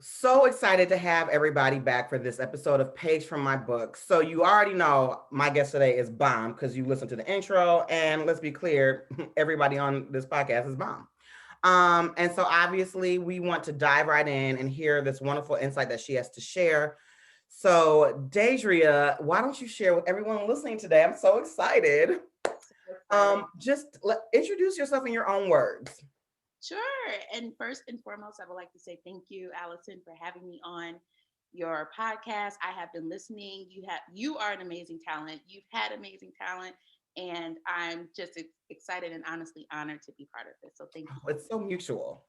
So excited to have everybody back for this episode of Page from My Book. So you already know my guest today is Bomb because you listened to the intro, and let's be clear, everybody on this podcast is Bomb. And so obviously we want to dive right in and hear this wonderful insight that she has to share. So Daidria, why don't you share with everyone listening today? I'm so excited. So excited. Introduce yourself in your own words. Sure. And first and foremost, I would like to say thank you, Allison, for having me on your podcast. I have been listening. You are an amazing talent. You've had amazing talent. And I'm just excited and honestly honored to be part of this. So thank you Oh, so it's much. so mutual.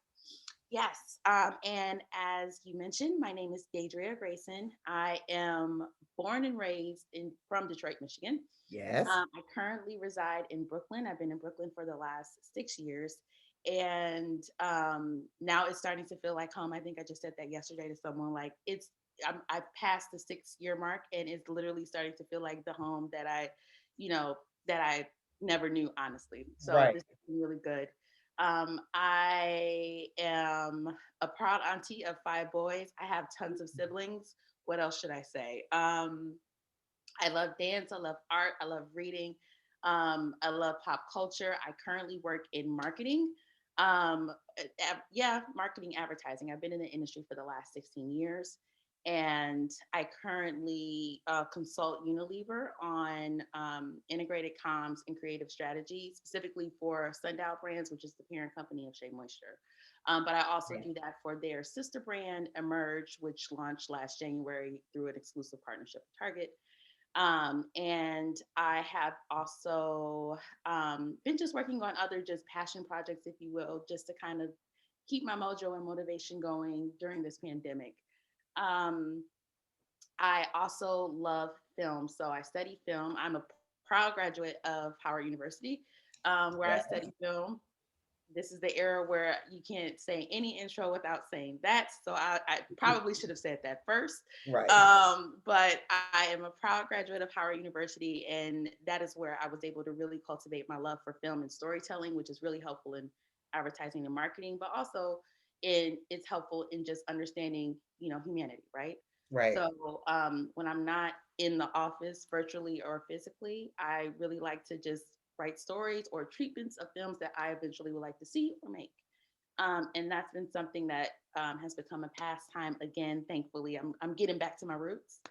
Yes. And as you mentioned, my name is Deidre Grayson. I am born and raised from Detroit, Michigan. Yes. I currently reside in Brooklyn. I've been in Brooklyn for the last 6 years. And now it's starting to feel like home. I think I just said that yesterday to someone. Like I've passed the 6 year mark, and it's literally starting to feel like the home that you know, that I never knew, honestly. So Right. this is really good. I am a proud auntie of 5 boys. I have tons of siblings. What else should I say? I love dance. I love art. I love reading. I love pop culture. I currently work in marketing. Um, yeah, marketing, advertising. I've been in the industry for the last 16 years. And I currently consult Unilever on integrated comms and creative strategy, specifically for Sundial Brands, which is the parent company of SheaMoisture. But I also Right. do that for their sister brand, 𝕤𝕤𝕤𝕤, which launched last January through an exclusive partnership with Target. And I have also been just working on other just passion projects, if you will, just to kind of keep my mojo and motivation going during this pandemic. Um, I also love film. So I study film. I'm a proud graduate of Howard University, where I Yes. study film. This is the era where you can't say any intro without saying that. So I probably should have said that first. Right. But I am a proud graduate of Howard University, and that is where I was able to really cultivate my love for film and storytelling, which is really helpful in advertising and marketing, but also it's helpful in just understanding, humanity, right? Right. So when I'm not in the office virtually or physically, I really like to just write stories or treatments of films that I eventually would like to see or make. And that's been something that has become a pastime again. Thankfully, I'm getting back to my roots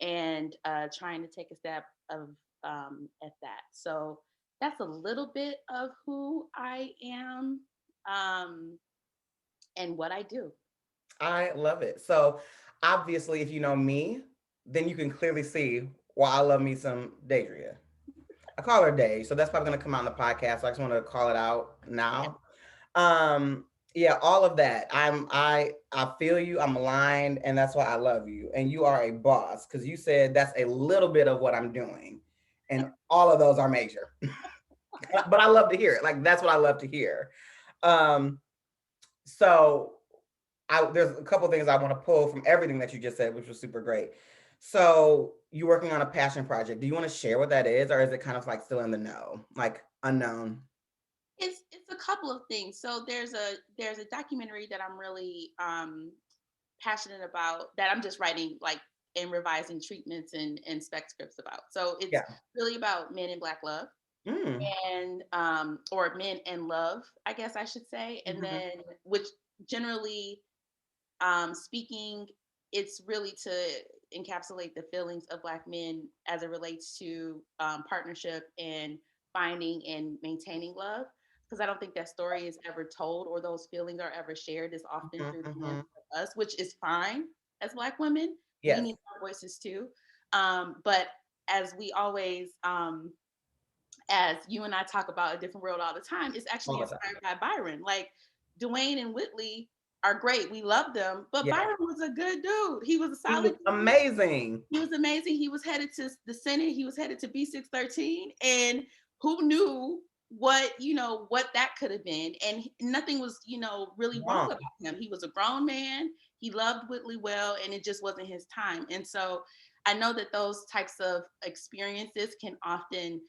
and trying to take a step of at that. So that's a little bit of who I am um, and what I do. I love it. So obviously, if you know me, then you can clearly see why I love me some Daedria. I call her Day, so that's probably gonna come out in the podcast. So I just want to call it out Yeah. now. Um, yeah, all of that. I feel you. I'm aligned, and that's why I love you. And you are a boss because you said that's a little bit of what I'm doing, and all of those are major. But I love to hear it. Like that's what I love to hear. Um, so there's a couple things I want to pull from everything that you just said, which was super great. So you're working on a passion project. Do you want to share what that is, or is it kind of like still in the know, like unknown? It's a couple of things. So there's a documentary that I'm really passionate about, that I'm just writing like and revising treatments and spec scripts about. So it's Yeah. really about men in Black love, Mm. and or men and love, I guess I should say. And Mhm. then, which generally speaking, it's really to encapsulate the feelings of Black men as it relates to partnership and finding and maintaining love. Because I don't think that story is ever told, or those feelings are ever shared as often Mhm. through the lens Mhm. of us, which is fine as Black women. We Yes. need our voices too. But as we always, as you and I talk about A Different World all the time, is All actually the time. inspired by Byron. Like Dwayne and Whitley are great. We love them, but Yeah. Byron was a good dude. He was a He was solid dude. amazing. He was amazing. He was headed to the Senate. He was headed to B613, and who knew what that could have been? And nothing was really wrong Wrong. about him. He was a grown man. He loved Whitley well, and it just wasn't his time. And so I know that those types of experiences can often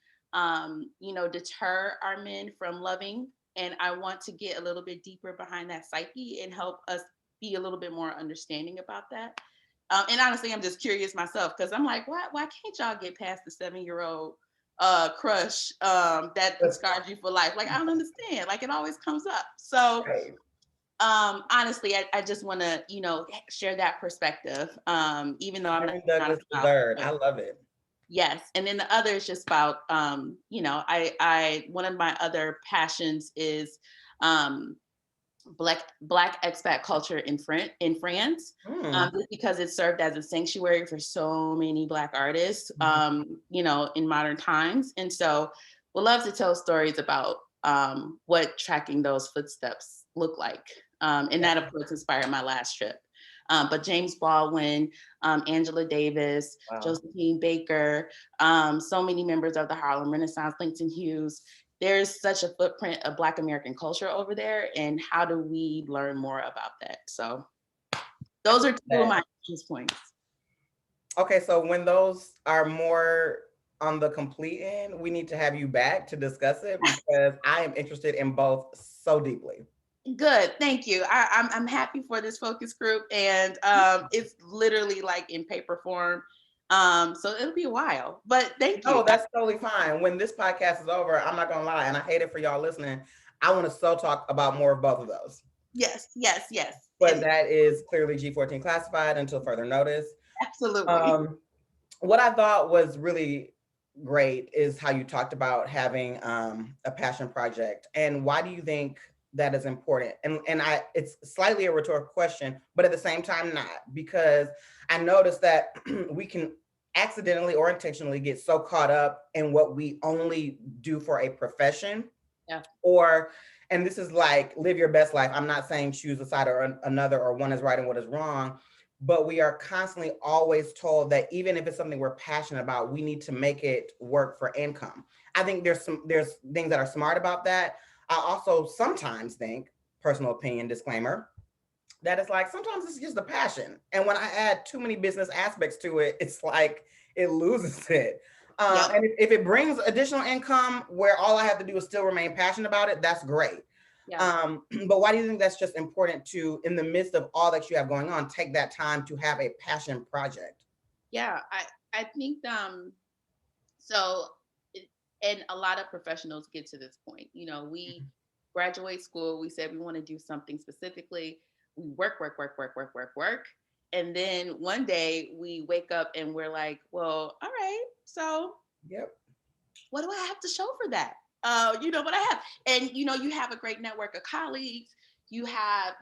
deter our men from loving. And I want to get a little bit deeper behind that psyche and help us be a little bit more understanding about that. And honestly, I'm just curious myself because I'm like, why can't y'all get past the 7-year-old crush that scarred you for life? Like, I don't understand. Like, it always comes up. So Right. honestly, I just want to, share that perspective. Even though I'm Sharing not a Douglas the spouse, third. but I love it. yes. And then the other is just about, I one of my other passions is um, black expat culture in France, Mm. just because it served as a sanctuary for so many black artists, Mhm. in modern times. And so we'll love to tell stories about what tracking those footsteps look like. And that, of course, inspired my last trip. But James Baldwin, Angela Davis, Wow. Josephine Baker, so many members of the Harlem Renaissance, Langston Hughes. There's such a footprint of Black American culture over there, and how do we learn more about that? So those are two of That. my interest points. Okay, so when those are more on the complete end, we need to have you back to discuss it because I am interested in both so deeply. Good, thank you. I'm happy for this focus group, and it's literally like in paper form. So it'll be a while, but thank you. No, that's totally fine. When this podcast is over, I'm not gonna lie, and I hate it for y'all listening. I want to so talk about more of both of those. Yes, yes, yes, But and that is clearly G14 classified until further notice. absolutely. Um, what I thought was really great is how you talked about having a passion project, and why do you think that is important? And it's slightly a rhetorical question, but at the same time not, because I noticed that we can accidentally or intentionally get so caught up in what we only do for a profession, Yeah, or and this is like live your best life. I'm not saying choose a side or another, or one is right and what is wrong, but we are constantly always told that even if it's something we're passionate about, we need to make it work for income. I think there's things that are smart about that. I also sometimes think, personal opinion disclaimer, that it's like sometimes it's just a passion, and when I add too many business aspects to it, it's like it loses it. yep, And if it brings additional income where all I have to do is still remain passionate about it, that's great. yeah, But why do you think that's just important to, in the midst of all that you have going on, take that time to have a passion project? yeah. I think so. And a lot of professionals get to this point. We graduate school, we said we want to do something specifically. We work. And then one day we wake up and we're like, well, all right, so Yep. what do I have to show for that? What I have. And, you have a great network of colleagues. You have,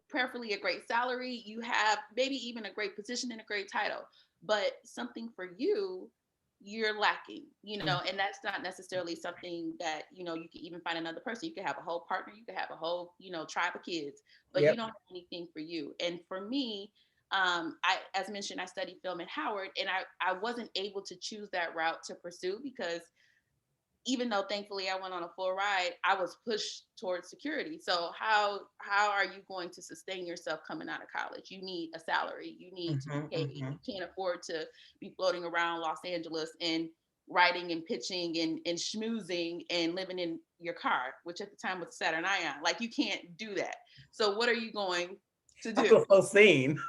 prayerfully a great salary. You have maybe even a great position and a great title, but something for you, you're lacking, Mhm. and that's not necessarily something that, you can even find another person. You could have a whole partner, you could have a whole, tribe of kids, but you Yep. don't have anything for you. And for me, as mentioned, I studied film at Howard, and I wasn't able to choose that route to pursue because even though thankfully I went on a full ride, I was pushed towards security. So how are you going to sustain yourself coming out of college? You need a salary. You need to be Hmm. paid. Hmm. You can't afford to be floating around Los Angeles and writing and pitching and schmoozing and living in your car, which at the time was a Saturn Ion. Like you can't do that. So what are you going to I do? feel so seen.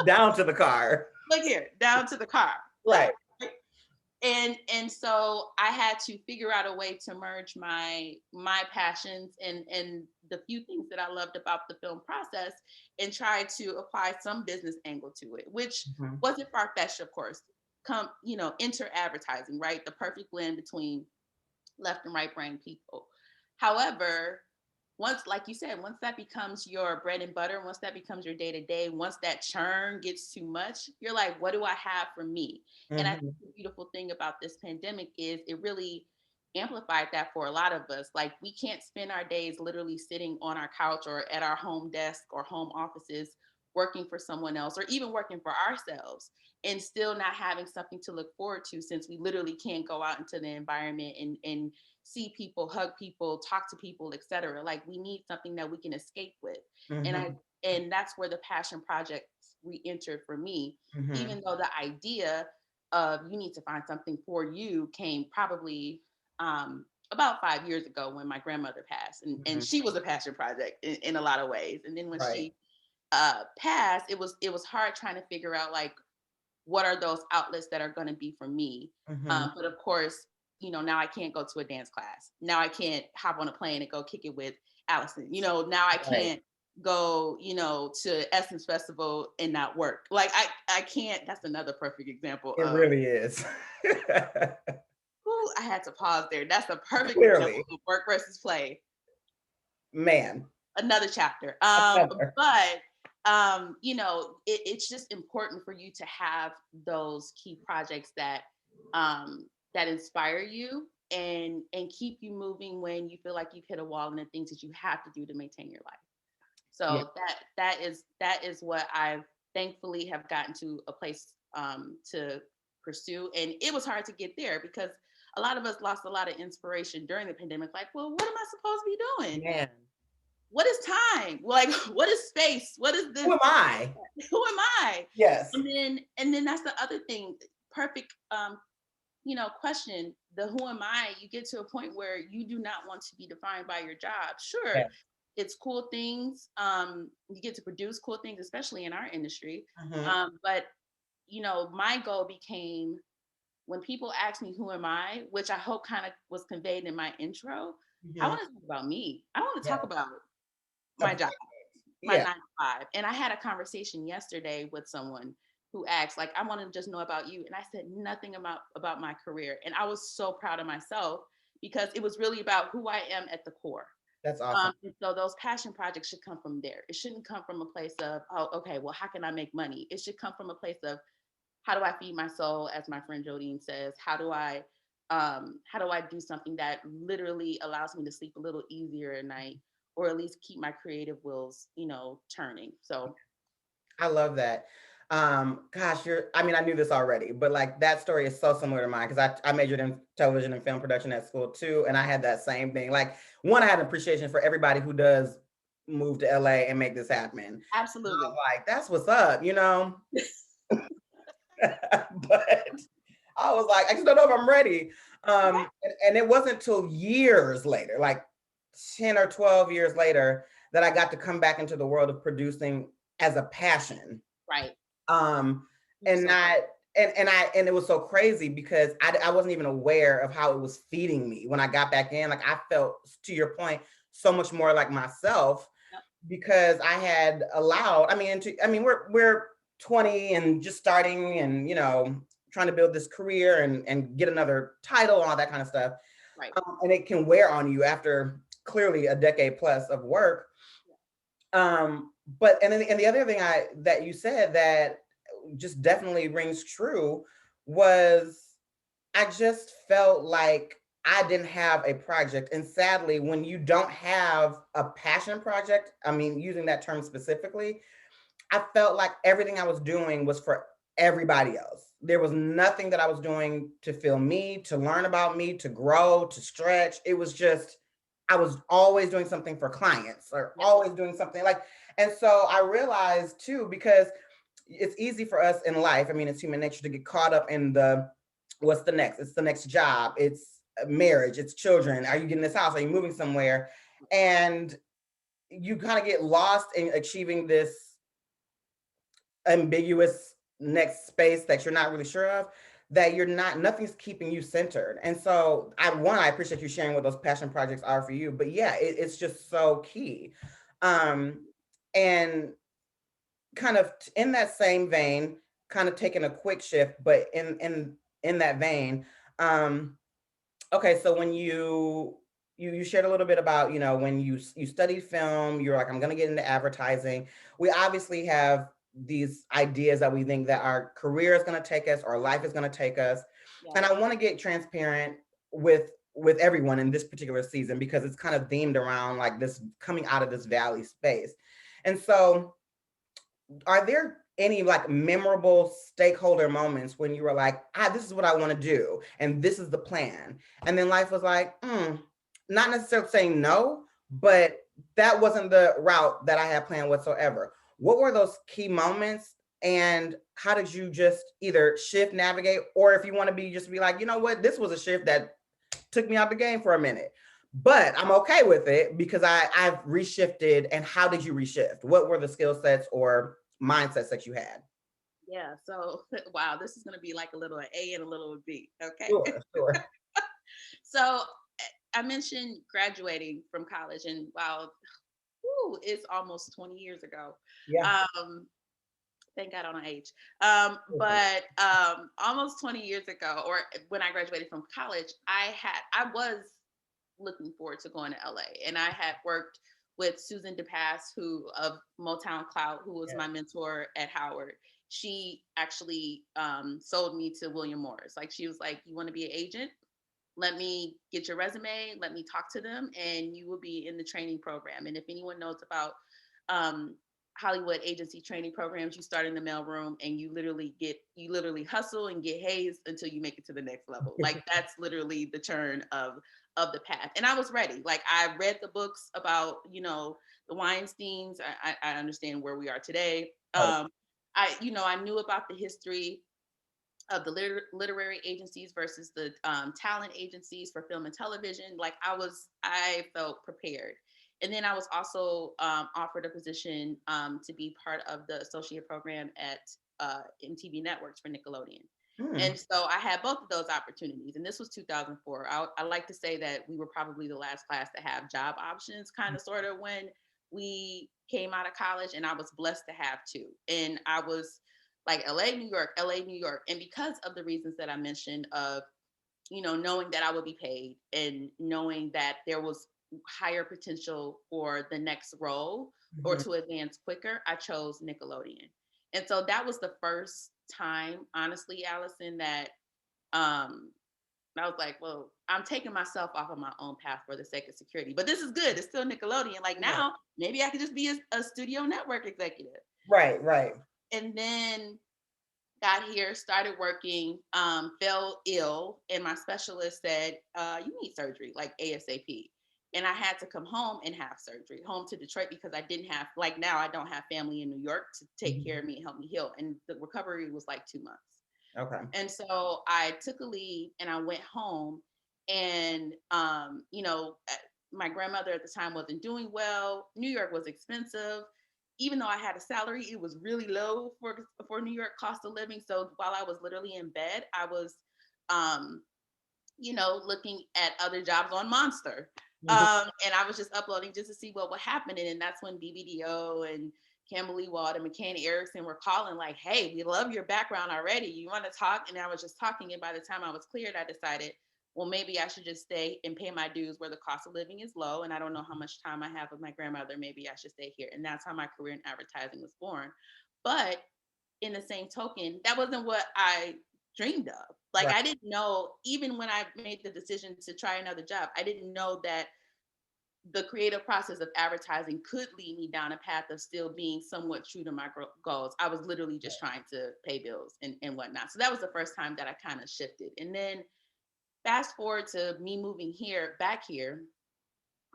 Down to the car. Look here, down to the car. Like Right. and so I had to figure out a way to merge my passions and the few things that I loved about the film process and try to apply some business angle to it, which Hmm. wasn't far-fetched, of course. Enter advertising, right? The perfect blend between left and right brain people. However, once, like you said, once that becomes your bread and butter, once that becomes your day to day, once that churn gets too much, you're like, what do I have for me? And I think Hmm. the beautiful thing about this pandemic is it really amplified that for a lot of us. Like, we can't spend our days literally sitting on our couch or at our home desk or home offices working for someone else or even working for ourselves and still not having something to look forward to since we literally can't go out into the environment and see people, hug people, talk to people, etc. Like we need something that we can escape with. And I Hmm. and that's where the passion projects re-entered for me, Hmm. even though the idea of you need to find something for you came probably about 5 years ago when my grandmother passed, and Mhm. she was a passion project in a lot of ways. And then when Right. she passed, it was hard trying to figure out like what are those outlets that are going to be for me. Mhm. But of course, now I can't go to a dance class. Now I can't hop on a plane and go kick it with Allison. Now I Right. can't go, to Essence Festival and not work. Like I can't. That's another perfect example It of really is. who I had to pause there. That's a perfect example Clearly. of work versus play. Man. Another chapter. Another. But it's just important for you to have those key projects that inspire you and keep you moving when you feel like you've hit a wall and the things that you have to do to maintain your life. Yeah. So that is what I've thankfully have gotten to a place to pursue. And it was hard to get there because a lot of us lost a lot of inspiration during the pandemic. Like, well, what am I supposed to be doing? Man. What is time? Like, what is space? What is Who this? am I? Who am I? Yes. And then that's the other thing. Perfect question. The who am I? You get to a point where you do not want to be defined by your job. Sure, Yeah. it's cool things. You get to produce cool things, especially in our industry. Mhm. But my goal became when people ask me who am I, which I hope kind of was conveyed in my intro. I Mhm. want to talk about me. I want to Yeah. talk about my job, Appointment. my Yeah. 9 to 5. And I had a conversation yesterday with someone who asked, like, I want to just know about you. And I said nothing about my career. And I was so proud of myself because it was really about who I am at the core. That's awesome. And so those passion projects should come from there. It shouldn't come from a place of, oh, okay, well, how can I make money? It should come from a place of how do I feed my soul, as my friend Jodine says. How do I do something that literally allows me to sleep a little easier at night, or at least keep my creative wheels, turning. So I love that. Gosh, I mean, I knew this already, but like that story is so similar to mine because I majored in television and film production at school too. And I had that same thing. Like, one, I had an appreciation for everybody who does move to LA and make this happen. And I was absolutely. like, that's what's up. But I was like, I just don't know if I'm ready. And it wasn't till years later, like 10 or 12 years later, that I got to come back into the world of producing as a passion. Right. Um, You're and so not, right. and it was so crazy because I wasn't even aware of how it was feeding me when I got back in. Like, I felt, to your point, so much more like myself Yep. because I had allowed, we're 20 and just starting and, trying to build this career and get another title and all that kind of stuff. Right. And it can wear on you after clearly a decade plus of work. But and the other thing that you said that just definitely rings true was I just felt like I didn't have a project. And sadly, when you don't have a passion project, I mean, using that term specifically, I felt like everything I was doing was for everybody else. There was nothing that I was doing to feel me, to learn about me, to grow, to stretch. It was just, I was always doing something for clients or Yep. always doing something like, and so I realized too, because it's easy for us in life. I mean, it's human nature to get caught up in what's the next? It's the next job. It's marriage. It's children. Are you getting this house? Are you moving somewhere? And you kind of get lost in achieving this ambiguous next space that you're not really sure of, that nothing's keeping you centered. And so I appreciate you sharing what those passion projects are for you, but yeah, it's just so key. And kind of in that same vein, kind of taking a quick shift, but in that vein, um okay, so when you shared a little bit about, when you studied film, you're like, I'm going to get into advertising. We obviously have these ideas that we think that our career is going to take us, or life is going to take us. Yeah. And I want to get transparent with everyone in this particular season because it's kind of themed around like this coming out of this valley space. And so, are there any like memorable stakeholder moments when you were like, this is what I want to do, and this is the plan, and then life was like, not necessarily saying no, but that wasn't the route that I had planned whatsoever? What were those key moments, and how did you just either shift, navigate, or if you want to be just be like, you know what, this was a shift that took me out the game for a minute. But I'm okay with it because I've reshifted. And how did you reshift? What were the skill sets or mindsets that you had? Yeah. So, wow, this is going to be like a little A and a little B. Okay. Sure, sure. So, I mentioned graduating from college, and wow, whew, it's almost 20 years ago. Yeah. Um, thank God I don't age. Mhm. But almost 20 years ago, or when I graduated from college, I was looking forward to going to LA, and I had worked with Susan DePass, who of Motown Cloud, who was Yeah. my mentor at Howard. She actually sold me to William Morris. Like, she was like, "You want to be an agent? Let me get your resume, let me talk to them, and you will be in the training program." And if anyone knows about um, Hollywood agency training programs, you start in the mailroom and you literally hustle and get hazed until you make it to the next level. Like, that's literally the turn of the path. And I was ready. Like, I read the books about, the Weinsteins. I understand where we are today. Oh, I knew about the history of the literary agencies versus the talent agencies for film and television. Like, I felt prepared. And then I was also offered a position to be part of the associate program at MTV Networks for Nickelodeon. hmm. And so I had both of those opportunities. And this was 2004. I like to say that we were probably the last class to have job options, kind of, sort of, when we came out of college. And I was blessed to have two. And I was like, LA, New York, LA, New York. And because of the reasons that I mentioned, of, knowing that I would be paid and knowing that there was higher potential for the next role or Mhm. to advance quicker, I chose Nickelodeon. And so that was the first time, honestly, Allison, that um, I was like, well, I'm taking myself off of my own path for the sake of security. But this is good. It's still Nickelodeon. Like, Right, now, maybe I could just be a studio network executive. right, right. And then got here, started working, fell ill, and my specialist said, "You need surgery, like ASAP." And I had to come home and have surgery, home to Detroit, because I didn't have, like, now I don't have family in New York to take care Mhm. of me and help me heal. And the recovery was like 2 months. Okay. And so I took a leave and I went home. And, my grandmother at the time wasn't doing well. New York was expensive. Even though I had a salary, it was really low for New York cost of living. So while I was literally in bed, I was, um, looking at other jobs on Monster. Mhm. And I was just uploading just to see what would happen. And that's when BBDO and Kimberly Wald and McCann Erickson were calling, like, "Hey, we love your background already. You want to talk?" And I was just talking. And by the time I was cleared, I decided, well, maybe I should just stay and pay my dues where the cost of living is low. And I don't know how much time I have with my grandmother. Maybe I should stay here. And that's how my career in advertising was born. But in the same token, that wasn't what I dreamed of. Like, Right. I didn't know, even when I made the decision to try another job, I didn't know that the creative process of advertising could lead me down a path of still being somewhat true to my goals. I was literally just trying to pay bills and whatnot. So that was the first time that I kind of shifted. And then fast forward to me moving back here.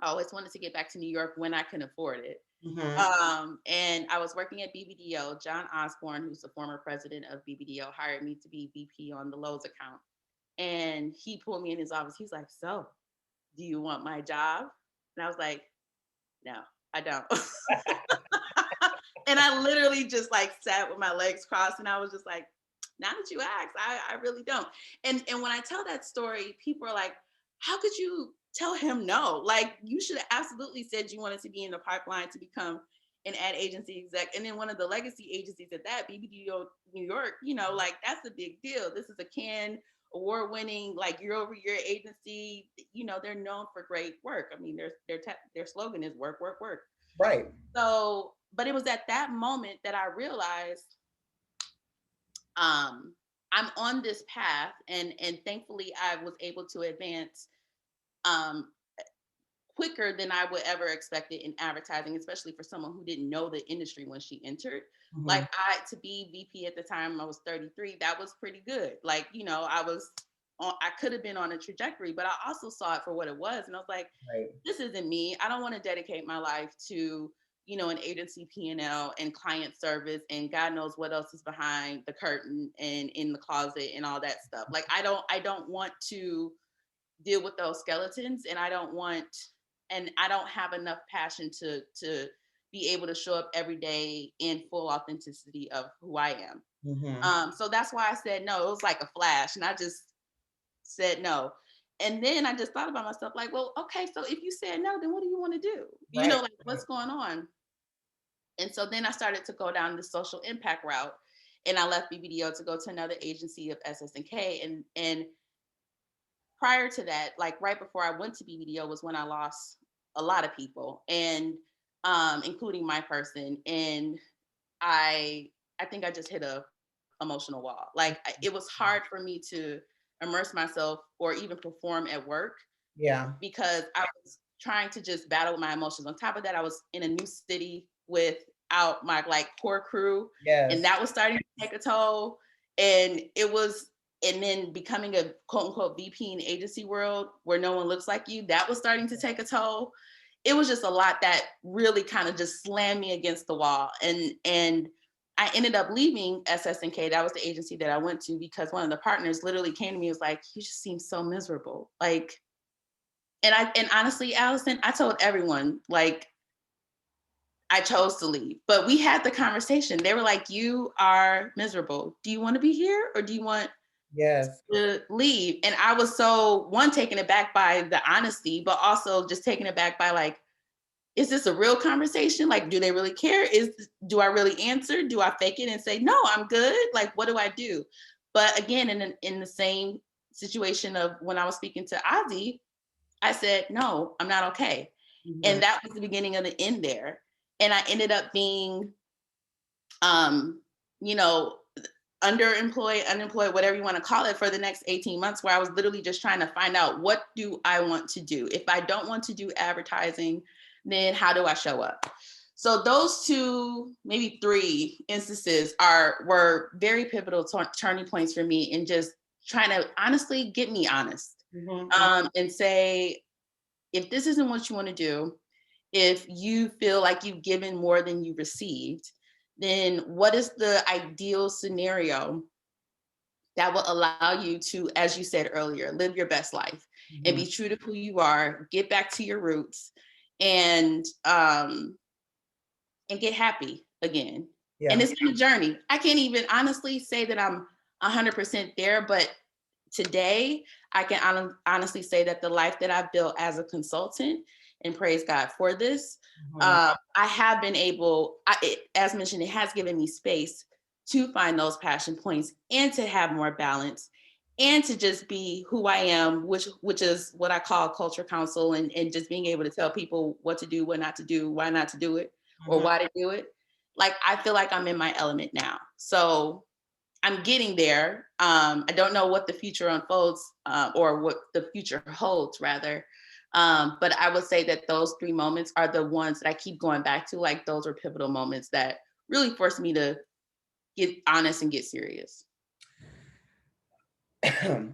I always wanted to get back to New York when I can afford it. Mhm. And I was working at BBDO. John Osborne, who's the former president of BBDO, hired me to be VP on the Lowe's account. And he pulled me in his office. He's like, "So, do you want my job?" And I was like, "No, I don't." And I literally just, like, sat with my legs crossed, and I was just like, "Now that you ask, I really don't." And when I tell that story, people are like, "How could you tell him no? Like, you should have absolutely said you wanted to be in the pipeline to become an ad agency exec." And then one of the legacy agencies at that, BBDO New York, like, that's a big deal. This is a Cannes award-winning, like, year-over-year agency. They're known for great work. I mean, their slogan is work, work, work. Right. So, but it was at that moment that I realized, um, I'm on this path, and thankfully I was able to advance um, quicker than I would ever expect it in advertising, especially for someone who didn't know the industry when she entered. Like, Mhm. to be VP at the time, I was 33. That was pretty good. Like, I could have been on a trajectory, but I also saw it for what it was. And I was like, Right. this isn't me. I don't want to dedicate my life to, an agency P&L and client service and God knows what else is behind the curtain and in the closet and all that stuff. Like, I don't want to deal with those skeletons, and I don't have enough passion to be able to show up every day in full authenticity of who I am. So that's why I said no. It was like a flash, and I just said no. And then I just thought about myself, like, well, okay, so if you said no, then what do you want to do? Right. Like, what's going on? And so then I started to go down the social impact route, and I left BBDO to go to another agency of SS&K. And prior to that, like right before I went to BBDO, was when I lost a lot of people, and including my person. And I think I just hit a emotional wall. Like it was hard for me to immerse myself or even perform at work, Yeah. because I was trying to just battle my emotions. On top of that, I was in a new city without my like core crew, and Yes. that was starting to take a toll. And then becoming a quote unquote VP in the agency world where no one looks like you, that was starting to take a toll. It was just a lot that really kind of just slammed me against the wall. And I ended up leaving SS&K. That was the agency that I went to, because one of the partners literally came to me and was like, you just seem so miserable. Like, and honestly, Allison, I told everyone, like, I chose to leave. But we had the conversation. They were like, you are miserable. Do you want to be here, or do you want Yes. to leave? And I was taken aback by the honesty, but also just taken aback by like, is this a real conversation? Like, do they really care? Do I really answer? Do I fake it and say, no, I'm good? Like, what do I do? But again, in the same situation of when I was speaking to Ozzy, I said, no, I'm not okay. And that was the beginning of the end there. And I ended up being, you know, underemployed, unemployed, whatever you want to call it, for the next 18 months, where I was literally just trying to find out, what do I want to do? If I don't want to do advertising, then how do I show up? So those two, maybe three instances were very pivotal turning points for me, in just trying to honestly get me honest, and say, if this isn't what you want to do, if you feel like you've given more than you received, then what is the ideal scenario that will allow you to, as you said earlier, live your best life and be true to who you are, get back to your roots, and get happy again. Yeah. And it's been a journey. I can't even honestly say that I'm 100% there, but today I can honestly say that the life that I've built as a consultant, and praise God for this, I have been able, as mentioned, it has given me space to find those passion points and to have more balance and to just be who I am, which is what I call culture counsel, and just being able to tell people what to do, what not to do, why not to do it, or why to do it. Like, I feel like I'm in my element now. So I'm getting there. I don't know what the future unfolds, or what the future holds, rather. But I would say that those three moments are the ones that I keep going back to. Like, those are pivotal moments that really forced me to get honest and get serious.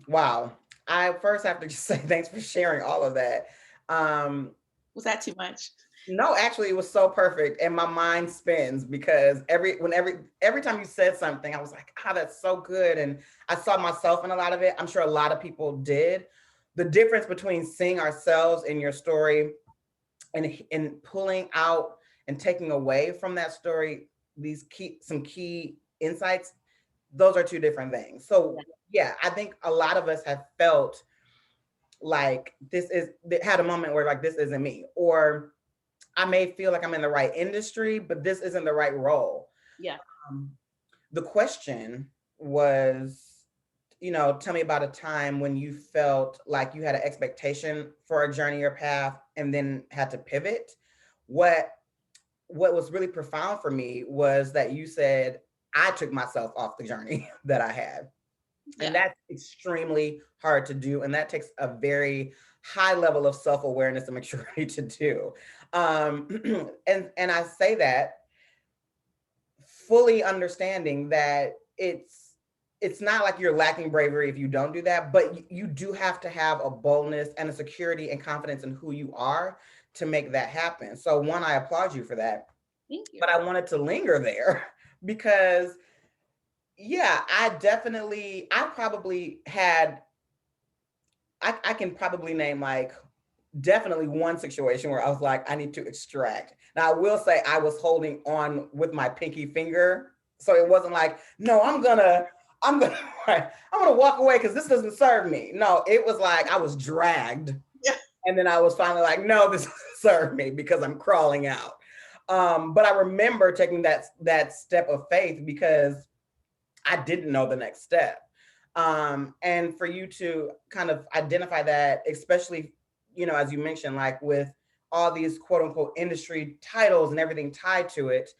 Wow. I first have to just say thanks for sharing all of that. Was that too much? No, actually, it was so perfect, and my mind spins because every time you said something, I was like, "Ah, that's so good," and I saw myself in a lot of it. I'm sure a lot of people did. The difference between seeing ourselves in your story and pulling out and taking away from that story some key insights, those are two different things. So yeah, I think a lot of us have felt like had a moment where like, this isn't me, or I may feel like I'm in the right industry, but this isn't the right role. Yeah. The question was, tell me about a time when you felt like you had an expectation for a journey or path and then had to pivot. What was really profound for me was that you said, I took myself off the journey that I had. Yeah. And that's extremely hard to do. And that takes a very high level of self-awareness and maturity to do. And I say that fully understanding that it's not like you're lacking bravery if you don't do that, but you do have to have a boldness and a security and confidence in who you are to make that happen. So one, I applaud you for that. Thank you. But I wanted to linger there because yeah, I I can probably name like definitely one situation where I was like, I need to extract. Now I will say I was holding on with my pinky finger. So it wasn't like, no, I'm gonna, I'm gonna walk away because this doesn't serve me. No, it was like I was dragged. Yeah. And then I was finally like, no, this doesn't serve me because I'm crawling out. But I remember taking that step of faith because I didn't know the next step. And for you to kind of identify that, especially, as you mentioned, like with all these quote unquote industry titles and everything tied to it,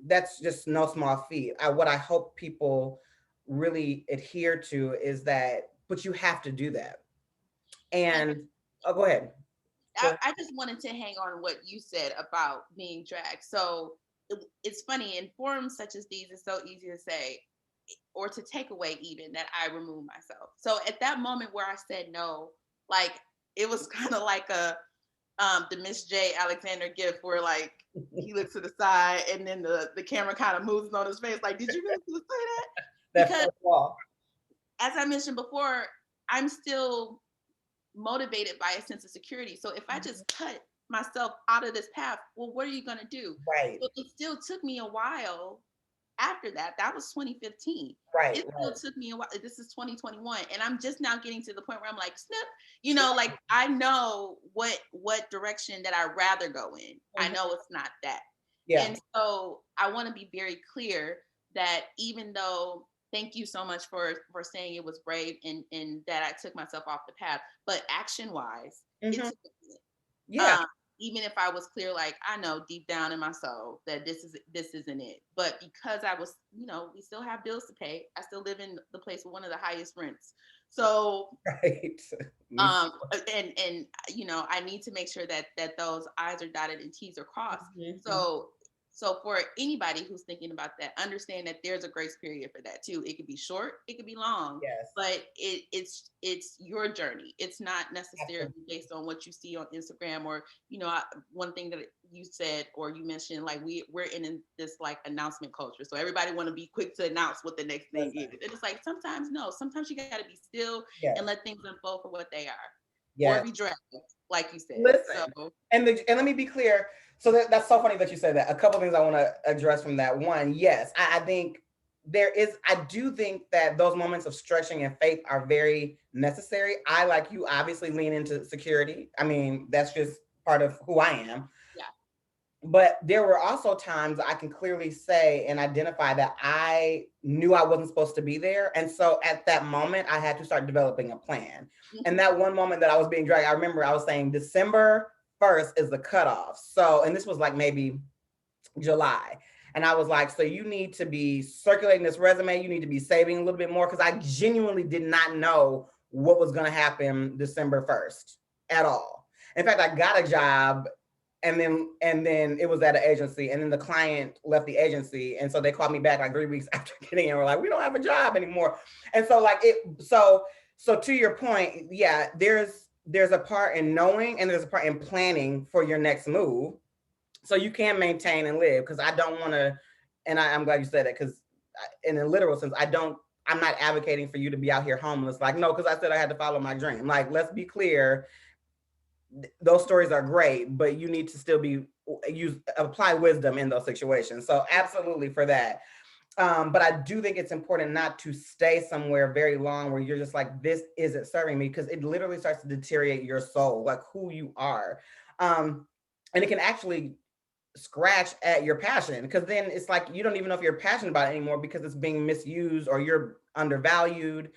that's just no small feat. What I hope people really adhere to is that, but you have to do that. And oh, go ahead. I just wanted to hang on what you said about being dragged. So it's funny, in forums such as these, it's so easy to say or to take away even that I remove myself. So at that moment where I said no, like it was kind of like the Miss J. Alexander gift where like he looks to the side and then the camera kind of moves on his face. Like, did you really say that? Because as I mentioned before, I'm still motivated by a sense of security. So if I just cut myself out of this path, well, what are you going to do? Right. So it still took me a while after that. That was 2015. Right. It still took me a while. This is 2021. And I'm just now getting to the point where I'm like, snip, like I know what direction that I'd rather go in. I know it's not that. Yeah. And so I want to be very clear that even though, thank you so much for saying it was brave and that I took myself off the path, but action wise, it's even if I was clear, like I know deep down in my soul that this isn't it. But because I was, we still have bills to pay. I still live in the place with one of the highest rents. So right. And I need to make sure that those I's are dotted and T's are crossed. So for anybody who's thinking about that, understand that there's a grace period for that too. It could be short, it could be long, but it's your journey. It's not necessarily based on what you see on Instagram or, one thing that you said or you mentioned, like we're in this like announcement culture. So everybody want to be quick to announce what the next thing is. And it's like, sometimes you got to be still and let things unfold for what they are. Or be dragged, like you said. Listen, and let me be clear. So that's so funny that you said that. A couple of things I want to address from that. One, yes, I think I do think that those moments of stretching and faith are very necessary. I, like you, obviously lean into security. I mean, that's just part of who I am. Yeah. But there were also times I can clearly say and identify that I knew I wasn't supposed to be there. And so at that moment, I had to start developing a plan. And that one moment that I was being dragged, I remember I was saying December 1st is the cutoff. So, and this was like maybe July. And I was like, so you need to be circulating this resume. You need to be saving a little bit more. Cause I genuinely did not know what was going to happen December 1st at all. In fact, I got a job and then it was at an agency and then the client left the agency. And so they called me back like 3 weeks after getting in. We're like, we don't have a job anymore. And so like so to your point, yeah, there's a part in knowing and there's a part in planning for your next move. So you can maintain and live. Cause I don't want to, and I'm glad you said that. Cause in a literal sense, I'm not advocating for you to be out here homeless. Like, no, cause I said I had to follow my dream. Like, let's be clear. Those stories are great, but you need to still apply wisdom in those situations. So absolutely for that. But I do think it's important not to stay somewhere very long where you're just like, this isn't serving me, because it literally starts to deteriorate your soul, like who you are. And it can actually scratch at your passion, because then it's like, you don't even know if you're passionate about it anymore because it's being misused or you're undervalued.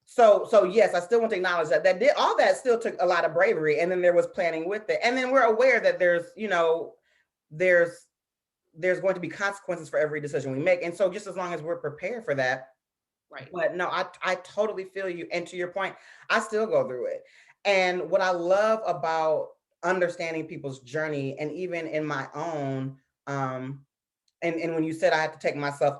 So yes, I still want to acknowledge that all that still took a lot of bravery, and then there was planning with it. And then we're aware that there's going to be consequences for every decision we make. And so just as long as we're prepared for that. Right. But no, I totally feel you. And to your point, I still go through it. And what I love about understanding people's journey, and even in my own, and when you said I had to take myself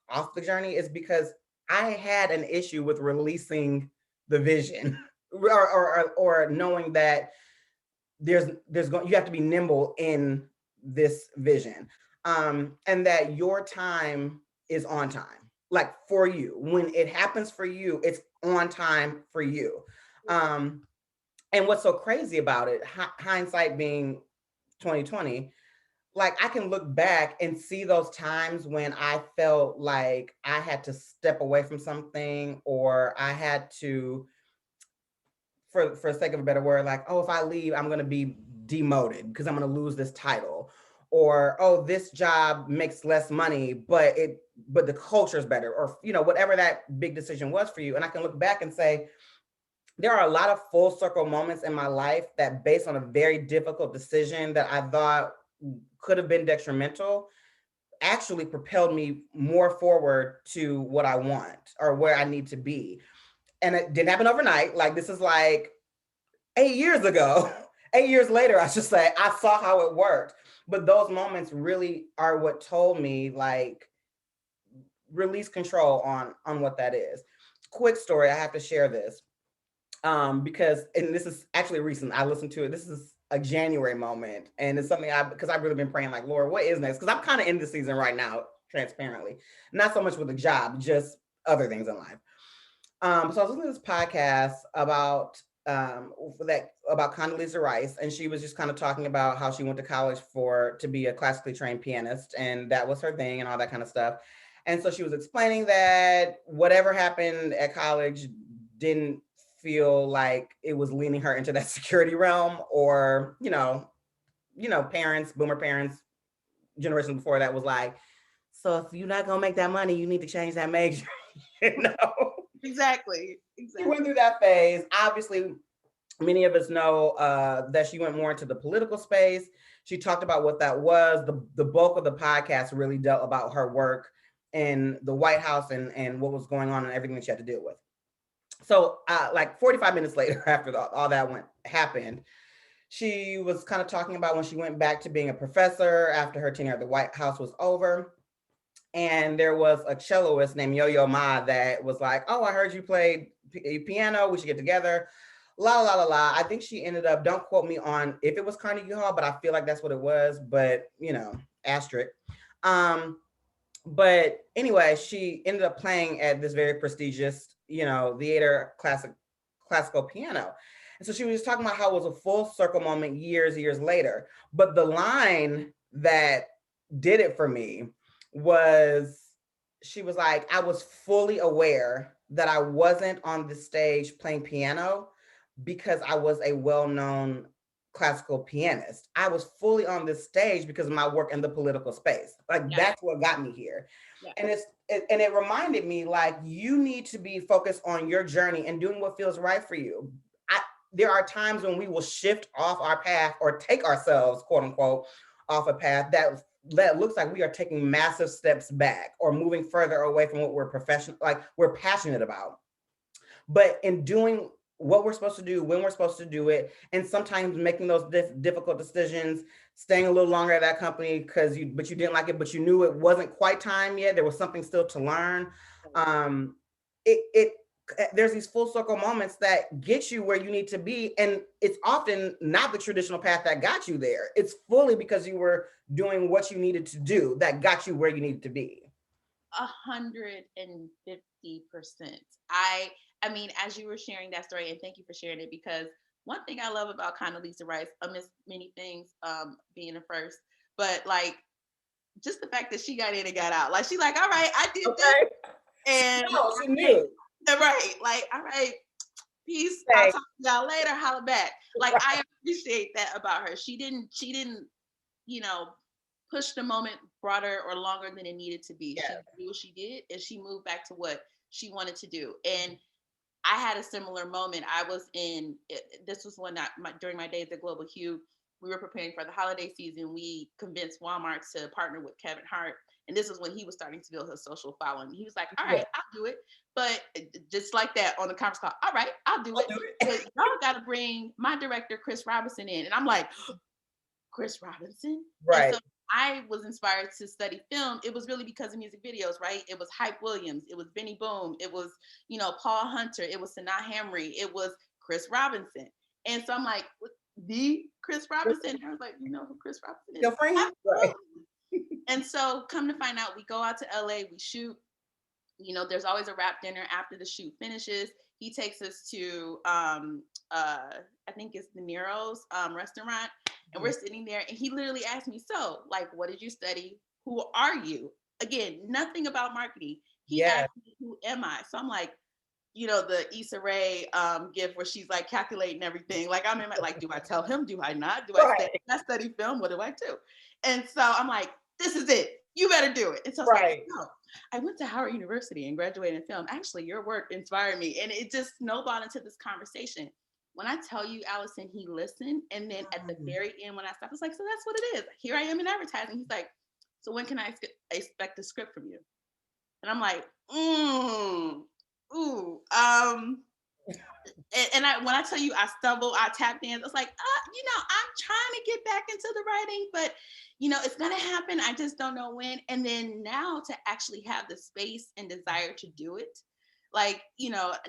off the journey, is because I had an issue with releasing the vision or knowing that you have to be nimble in this vision, and that your time is on time. Like for you, when it happens for you, it's on time for you. Um, and what's so crazy about it, hindsight being 2020, like I can look back and see those times when I felt like I had to step away from something, or I had to, for sake of a better word, like, oh, if I leave, I'm going to be demoted because I'm going to lose this title, or oh, this job makes less money, but the culture is better, or whatever that big decision was for you. And I can look back and say there are a lot of full circle moments in my life that, based on a very difficult decision that I thought could have been detrimental, actually propelled me more forward to what I want or where I need to be. And it didn't happen overnight. Like, this is like 8 years ago. 8 years later, I should say, I saw how it worked. But those moments really are what told me, like, release control on what that is. Quick story, I have to share this. Because, and this is actually recent, I listened to it. This is a January moment, and it's something because I've really been praying, like, Lord, what is next? Because I'm kind of in the season right now, transparently, not so much with the job, just other things in life. So I was listening to this podcast about Condoleezza Rice, and she was just kind of talking about how she went to college to be a classically trained pianist, and that was her thing, and all that kind of stuff. And so she was explaining that whatever happened at college didn't feel like it was leaning her into that security realm, or parents, boomer parents, generation before that was like, so if you're not gonna make that money, you need to change that major. you know Exactly. She went through that phase. Obviously, many of us know that she went more into the political space. She talked about what that was. The bulk of the podcast really dealt about her work in the White House, and what was going on and everything that she had to deal with. So like 45 minutes later, after all that happened, she was kind of talking about when she went back to being a professor after her tenure at the White House was over. And there was a celloist named Yo-Yo Ma that was like, oh, I heard you played piano. We should get together. La, la, la, la. I think she ended up, don't quote me on if it was Carnegie Hall, but I feel like that's what it was. But, asterisk. But anyway, she ended up playing at this very prestigious, theater classical piano. And so she was just talking about how it was a full circle moment years later. But the line that did it for me was, she was like, I was fully aware that I wasn't on the stage playing piano because I was a well-known classical pianist. I was fully on this stage because of my work in the political space. Like, that's what got me here. Yeah. And it reminded me, like, you need to be focused on your journey and doing what feels right for you. There are times when we will shift off our path, or take ourselves, quote unquote, off a path that looks like we are taking massive steps back or moving further away from what we're passionate about. But in doing what we're supposed to do, when we're supposed to do it, and sometimes making those difficult decisions, staying a little longer at that company but you didn't like it, but you knew it wasn't quite time yet. There was something still to learn. There's these full circle moments that get you where you need to be. And it's often not the traditional path that got you there. It's fully because you were doing what you needed to do that got you where you needed to be. 150%. I mean, as you were sharing that story, and thank you for sharing it, because one thing I love about Condoleezza Rice, amidst many things, being a first, but like, just the fact that she got in and got out. Like, she's like, all right, I did this. And she knew. Right. Like, all right, peace. I'll talk to y'all later. Holla back. Like, I appreciate that about her. She didn't, push the moment broader or longer than it needed to be. Yeah. She did what she did, and she moved back to what she wanted to do. And I had a similar moment. This was during my days at Global Hue, we were preparing for the holiday season. We convinced Walmart to partner with Kevin Hart. And this is when he was starting to build his social following. He was like, all right, I'll do it. But just like that on the conference call, all right, I'll do it. But y'all got to bring my director, Chris Robinson, in. And I'm like, Chris Robinson? Right. And so I was inspired to study film. It was really because of music videos, right? It was Hype Williams. It was Benny Boom. It was, Paul Hunter. It was Sanaa Hamri. It was Chris Robinson. And so I'm like, the Chris Robinson? And I was like, you know who Chris Robinson is? Your friend? Right. And so come to find out, we go out to LA, we shoot. There's always a wrap dinner after the shoot finishes. he takes us to I think it's the Nero's restaurant, and we're Mhm. sitting there, and he literally asked me, "So, like, what did you study? Who are you?" Again, nothing about marketing. He Yes, asked me, "Who am I?" So I'm like, the 𝕻𝕒𝕗𝕬𝕣𝕗 give where she's like calculating everything. Like I'm in my, like, do I tell him? Do I not? Do I say right, I study film? What do I do? And so I'm like, this is it. You better do it. And so it's like, right. no, I went to Howard University and graduated in film. Actually, your work inspired me. And it just snowballed into this conversation. When I tell you, Allison, he listened. And then at the Mm. very end, when I stopped, I was like, so that's what it is. Here I am in advertising. He's like, so when can I expect a script from you? And I'm like, ooh, when I tell you I stumble, I tap dance, it's like, I'm trying to get back into the writing, but it's gonna happen. I just don't know when. And then now to actually have the space and desire to do it, like,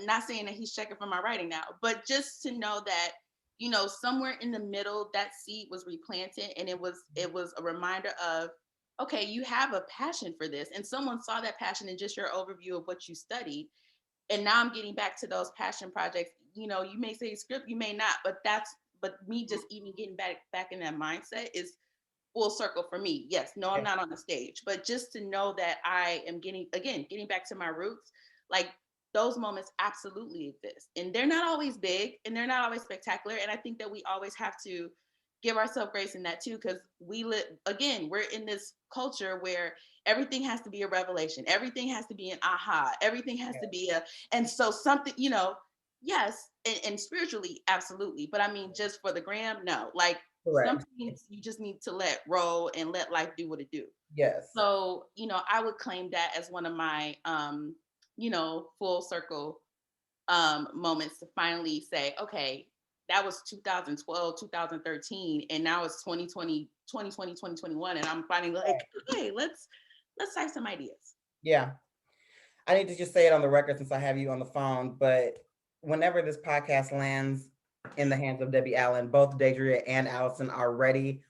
not saying that he's checking for my writing now, but just to know that, somewhere in the middle, that seed was replanted, and it was a reminder of, okay, you have a passion for this, and someone saw that passion in just your overview of what you studied, and now I'm getting back to those passion projects. You may say script, you may not, but me just even getting back in that mindset is full circle for me. Yes, no, I'm Yeah, not on the stage, but just to know that I am getting back to my roots, like those moments absolutely exist. And they're not always big and they're not always spectacular. And I think that we always have to give ourselves grace in that too, because we're in this culture where everything has to be a revelation, everything has to be an aha, everything has to be and so something, yes, and spiritually, absolutely. But I mean, just for the gram, no. Like some correct. things you just need to let roll and let life do what it do. Yes. So, I would claim that as one of my full circle moments to finally say, okay, that was 2012, 2013, and now it's 2020, 2020, 2021, and I'm finally like, okay, let's cite some ideas. Yeah. I need to just say it on the record since I have you on the phone, but whenever this podcast lands in the hands of Debbie Allen, both Daidria and Allison are ready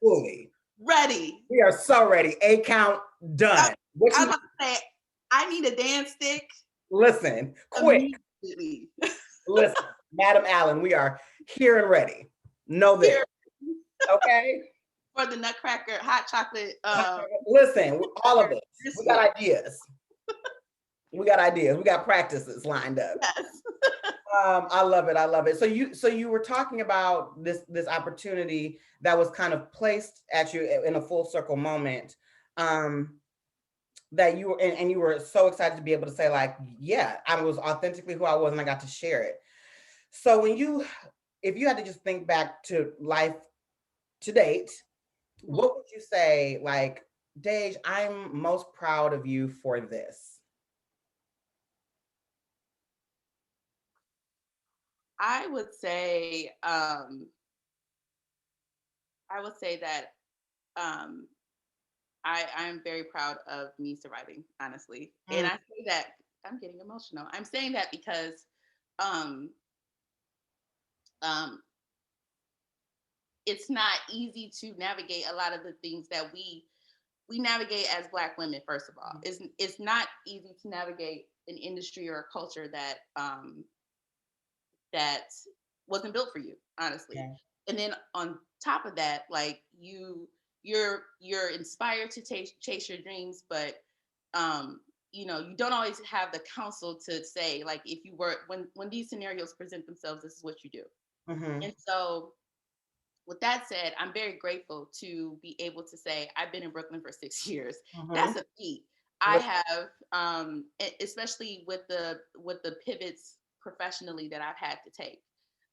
fully. Ready. We are so ready. A count I, done. What I you was about to say, I need a dance stick listen, quick. immediately. Listen, Madam Allen, we are here and ready. Know this. Here Okay? for the Nutcracker hot chocolate Listen, all of it. this We week. got ideas. We got ideas. We got practices lined up. Yes. I love it. I love it. So you were talking about this opportunity that was kind of placed at you in a full circle moment. Um, that you were and you were so excited to be able to say, like, yeah, I was authentically who I was and I got to share it. So if you had to just think back to life to date, Mhm. what would you say, like, Deij, I'm most proud of you for this? I would say, that um, I'm very proud of me surviving, honestly. And Mm, I say that I'm getting emotional. I'm saying that because um, um, it's not easy to navigate a lot of the things that we navigate as Black women. First of all, it's not easy to navigate an industry or a culture that wasn't built for you, honestly. yeah, And then on top of that, like you're inspired to chase your dreams, but you don't always have the counsel to say, like, if you were when these scenarios present themselves, this is what you do. mm-hmm, And so with that said, I'm very grateful to be able to say I've been in Brooklyn for 6 years. mm-hmm. That's a feat. I have, especially with the pivots professionally that I've had to take,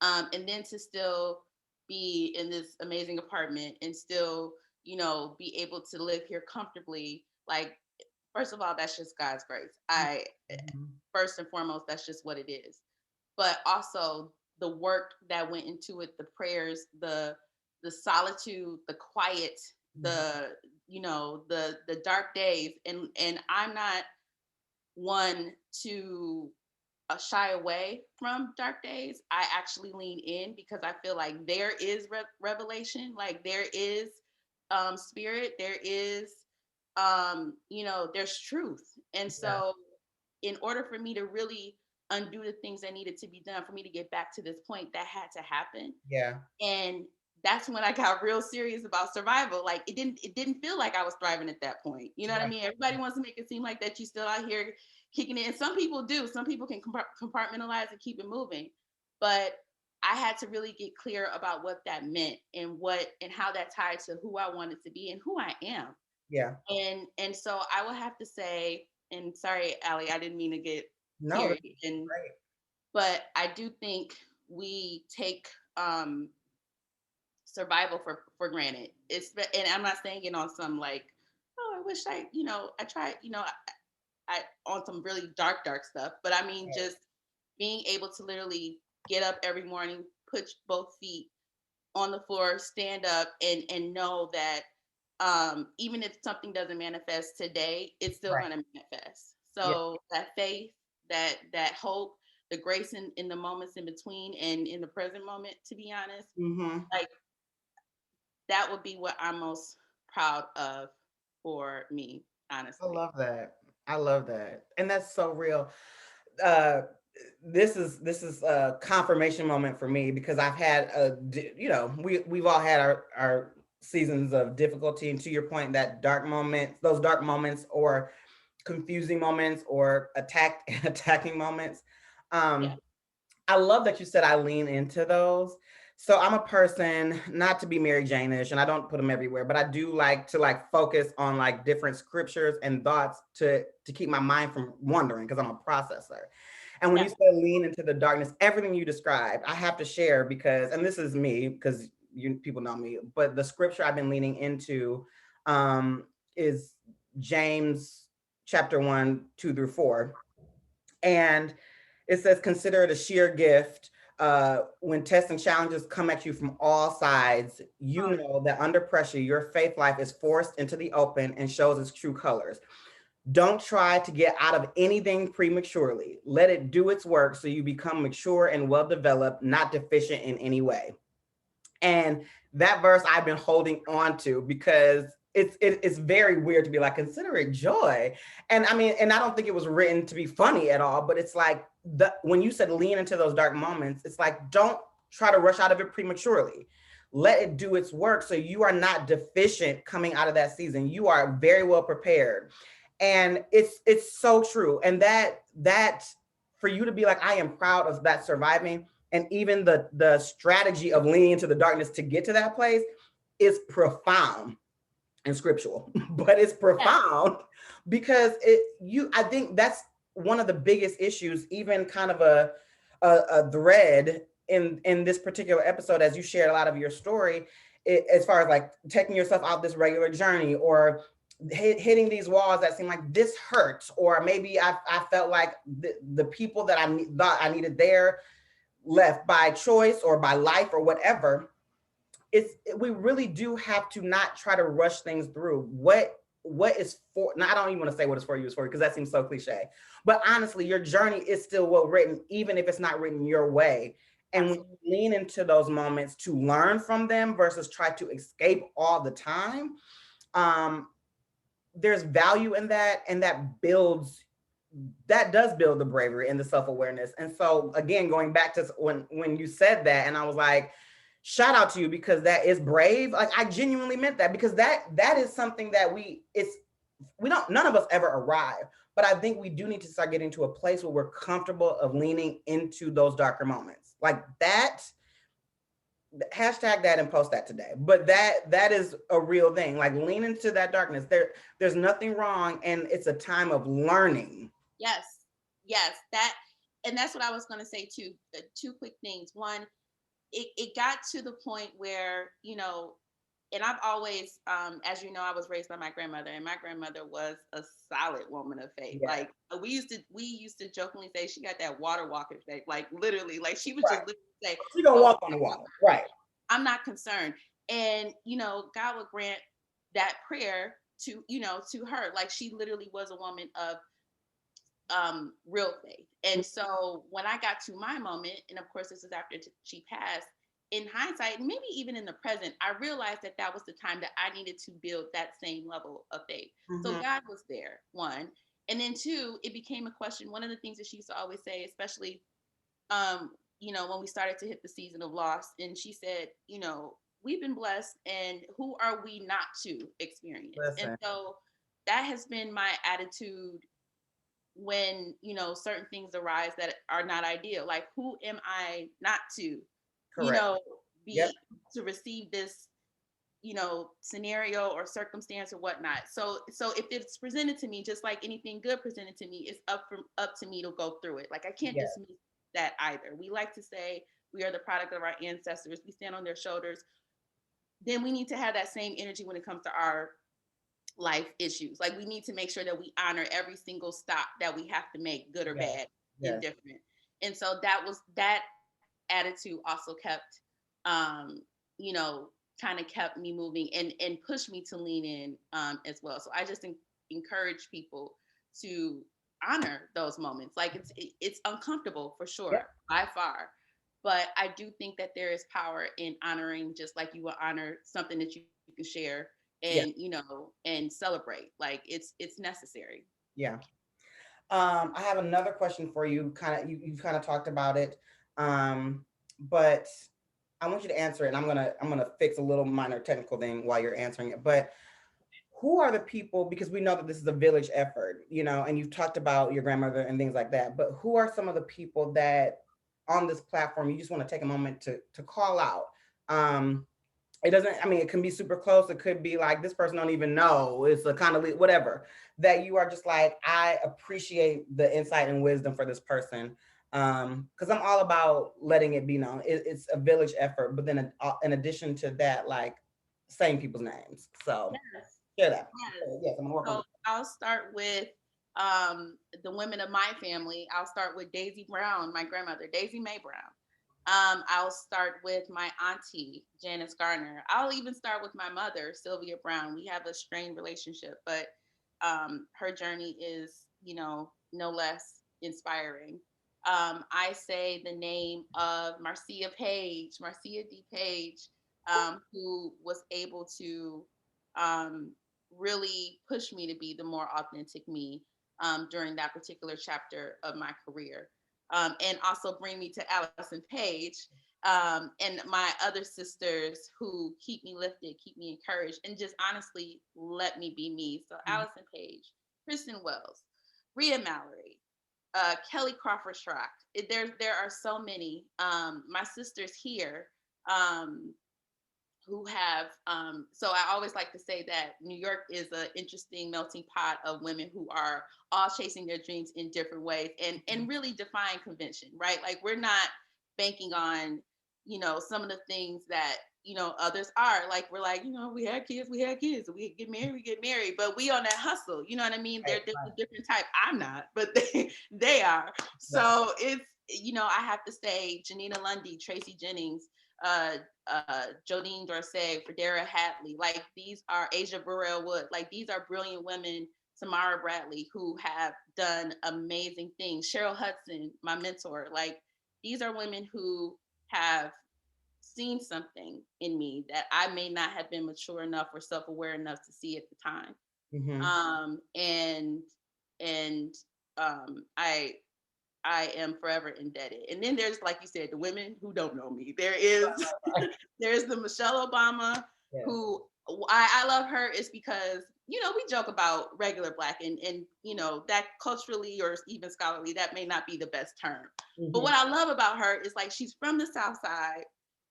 and then to still be in this amazing apartment and still, be able to live here comfortably. Like, first of all, that's just God's grace. Mm-hmm. First and foremost, that's just what it is. But also the work that went into it, the prayers, the solitude, the quiet, Mm-hmm. the dark days, and I'm not one to shy away from dark days. I actually lean in because I feel like there is revelation, like there is spirit, there is there's truth. And Yeah. so in order for me to really undo the things that needed to be done for me to get back to this point. That had to happen. Yeah. And that's when I got real serious about survival. Like it didn't feel like I was thriving at that point. You know what I Right. mean? Everybody wants to make it seem like that you still out here kicking it. And some people do. Some people can compartmentalize and keep it moving. But I had to really get clear about what that meant and how that tied to who I wanted to be and who I am. Yeah. And so I will have to say, and sorry, Allie, I didn't mean to get No, teary. that's And great. but I do think we take survival for granted. And I'm not saying it on some like, oh, I wish I tried, I on some really dark stuff. But I mean, Right. just being able to literally get up every morning, put both feet on the floor, stand up, and know that even if something doesn't manifest today, it's still Right. going to manifest. Yeah. So that faith, that hope, the grace in the moments in between and in the present moment, to be honest, Mm-hmm. like that would be what I'm most proud of for me, I honestly. love that. I love that. And that's so real. Uh this is a confirmation moment for me because I've had we've all had our seasons of difficulty, and to your point, that dark moments, those dark moments or confusing moments or attacking moments. Yeah. um I love that you said I lean into those. So I'm a person, not to be Mary Jane-ish, and I don't put them everywhere, but I do like to like focus on like different scriptures and thoughts to keep my mind from wandering because I'm a processor. And when Yeah. you say lean into the darkness, everything you described, I have to share because, and this is me because you people know me, but the scripture I've been leaning into is James chapter 1, 2 through 4. And it says, consider it a sheer gift when tests and challenges come at you from all sides. You Oh, know that under pressure, your faith life is forced into the open and shows its true colors. Don't try to get out of anything prematurely. Let it do its work so you become mature and well developed, not deficient in any way. And that verse I've been holding on to because it's very weird to be like, consider it joy. And I mean, and I don't think it was written to be funny at all, but it's like when you said lean into those dark moments, it's like, don't try to rush out of it prematurely. Let it do its work so you are not deficient coming out of that season. You are very well prepared. And it's so true. And that for you to be like, I am proud of that surviving, and even the strategy of leaning into the darkness to get to that place is profound and scriptural. But it's yeah. profound because I think that's one of the biggest issues, even kind of a thread in this particular episode, as you shared a lot of your story, as far as like taking yourself out this regular journey, or hitting these walls that seem like this hurts, or maybe I felt like the people that thought I needed there left by choice or by life or whatever. We really do have to not try to rush things through. What is for now, I don't even want to say what is for you is for you because that seems so cliche. But honestly, your journey is still well written, even if it's not written your way. And when Absolutely. you lean into those moments to learn from them versus try to escape all the time, um, there's value in that, and that does build the bravery and the self-awareness. And so again, going back to when you said that, and I was like, shout out to you because that is brave. Like I genuinely meant that, because that is something that we don't, none of us ever arrive, but I think we do need to start getting to a place where we're comfortable of leaning into those darker moments like that. Hashtag that and post that today. But that is a real thing. Like lean into that darkness. There's nothing wrong, and it's a time of learning. Yes. Yes. And that's what I was going to say too. Two quick things. One, it got to the point where, and I've always, as you know, I was raised by my grandmother, and my grandmother was a solid woman of faith. Yeah. Like we used to jokingly say she got that water walking faith, like literally, like she would just Right. literally say, You're gonna "Oh, walk on the water. Right. I'm not concerned," and God would grant that prayer to her. Like she literally was a woman of real faith. And so when I got to my moment, and of course this is after she passed, in hindsight, and maybe even in the present, I realized that that was the time that I needed to build that same level of faith. So Mm-hmm. God was there, one. And then two, it became a question. One of the things that she used to always say, especially um, when we started to hit the season of loss, and she said, we've been blessed, and who are we not to experience? And Listen, so that has been my attitude when, certain things arise that are not ideal. Like, who am I not to, you correct. know, Yep. be to receive this, scenario or circumstance or whatnot. So if it's presented to me, just like anything good presented to me, it's up to me to go through it. Like, I can't Yes. dismiss that either. We like to say we are the product of our ancestors. We stand on their shoulders. Then we need to have that same energy when it comes to our life issues. Like, we need to make sure that we honor every single stop that we have to make, good or Yes. bad, Yes. indifferent. And so that attitude also kept, um, you know, kind of kept me moving and pushed me to lean in as well. So I just encourage people to honor those moments. Like, it's uncomfortable for Yep. sure, by far, but I do think that there is power in honoring, just like you will honor something that you can share and Yeah. and celebrate. Like, it's necessary. Yeah. I have another question for you. You've kind of talked about it, but I want you to answer it. And I'm gonna fix a little minor technical thing while you're answering it. But who are the people? Because we know that this is a village effort, and you've talked about your grandmother and things like that. But who are some of the people that on this platform you just want to take a moment to call out? Um, it doesn't, I mean, it can be super close. It could be like this person don't even know. It's a kind of whatever that you are just like, I appreciate the insight and wisdom for this person. Because I'm all about letting it be known. It's a village effort, but then in addition to that, like saying people's names. So Yes. share that. Yes. Yes, I'm gonna work on So I'll start with the women of my family. I'll start with Daisy Brown, my grandmother, Daisy Mae Brown. I'll start with my auntie, Janice Garner. I'll even start with my mother, Sylvia Brown. We have a strained relationship, but her journey is, no less inspiring. I say the name of Marcia D. Paige, who was able to um, really pushed me to be the more authentic me during that particular chapter of my career. And also bring me to Allison Page and my other sisters who keep me lifted, keep me encouraged, and just honestly let me be me. So Mhm. Allison Page, Kristen Wells, Rhea Mallory, Kelly Crawford Schrock. There are so many. My sisters here, um, who have so I always like to say that New York is an interesting melting pot of women who are all chasing their dreams in different ways and really defying convention, right? Like, we're not banking on, some of the things that, others are. Like, we're like, we had kids, we get married, but we on that hustle, you know what I mean? Right, There's right, a different type. I'm not, but they are. right. So it's, I have to say Janina Lundy, Tracy Jennings, uh, Jodine Dorsey, Fredera Hadley. Like, these are Asia Burrell Wood. Like, these are brilliant women. Tamara Bradley, who have done amazing things. Cheryl Hudson, my mentor. Like, these are women who have seen something in me that I may not have been mature enough or self-aware enough to see at the time. Mm-hmm. And I am forever indebted. And then there's, like you said, the women who don't know me. There's the Michelle Obama, Yes. who I love her is because, we joke about regular Black and that culturally or even scholarly, that may not be the best term. But Mm-hmm. what I love about her is, like, she's from the South Side.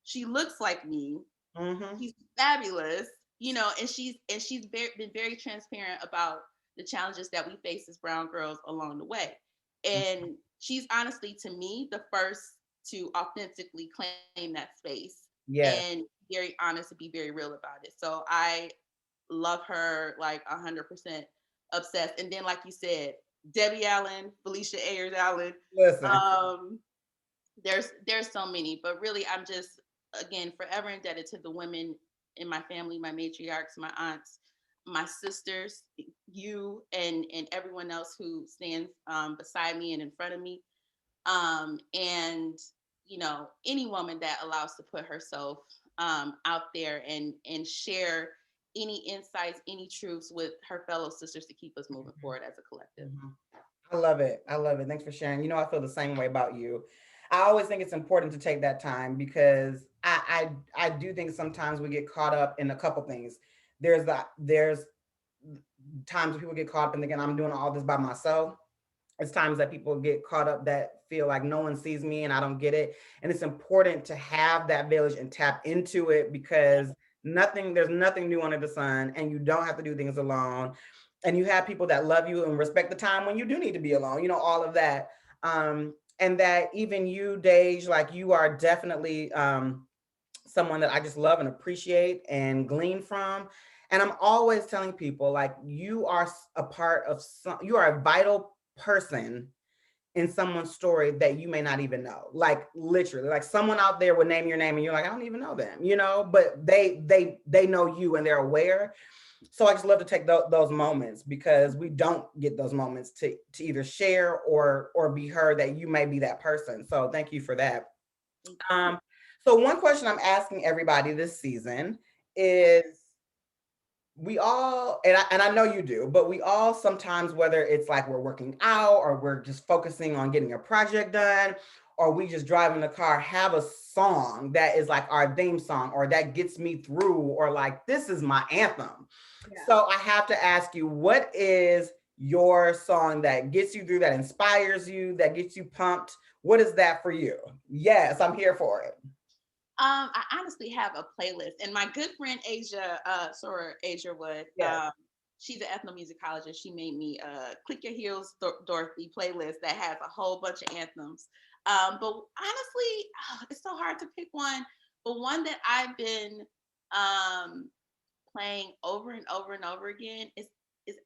She looks like me. Mm-hmm. She's fabulous, been very transparent about the challenges that we face as brown girls along the way. And she's honestly, to me, the first to authentically claim that space Yes. and very honest and be very real about it. So I love her like 100% obsessed. And then, like you said, Debbie Allen, Felicia Ayers Allen. Listen. Um, there's so many, but really I'm just, again, forever indebted to the women in my family, my matriarchs, my aunts, my sisters, you, and everyone else who stands beside me and in front of me. And any woman that allows to put herself out there and share any insights, any truths with her fellow sisters to keep us moving forward as a collective. Mhm. I love it. I love it. Thanks for sharing. I feel the same way about you. I always think it's important to take that time because I do think sometimes we get caught up in a couple things. There's times when people get caught up and thinking I'm doing all this by myself. It's times that people get caught up that feel like no one sees me and I don't get it. And it's important to have that village and tap into it because there's nothing new under the sun, and you don't have to do things alone. And you have people that love you and respect the time when you do need to be alone, all of that. And that even you, Deidre, like you are definitely someone that I just love and appreciate and glean from. And I'm always telling people like you are a part of you are a vital person in someone's story that you may not even know. Like literally, like someone out there would name your name and you're like, I don't even know them, but they know you and they're aware. So I just love to take those moments because we don't get those moments to either share or be heard that you may be that person. So thank you for that. Um, so one question I'm asking everybody this season is we all, and I know you do, but we all sometimes, whether it's like we're working out or we're just focusing on getting a project done, or we just drive in the car, have a song that is like our theme song or that gets me through, or like, this is my anthem. Yeah. So I have to ask you, what is your song that gets you through, that inspires you, that gets you pumped? What is that for you? Yes, I'm here for it. I honestly have a playlist, and my good friend Asia, Asia Wood, yes. She's an ethnomusicologist. She made me Click Your Heels, Dorothy playlist that has a whole bunch of anthems. But honestly, it's so hard to pick one. But one that I've been playing over and over and over again is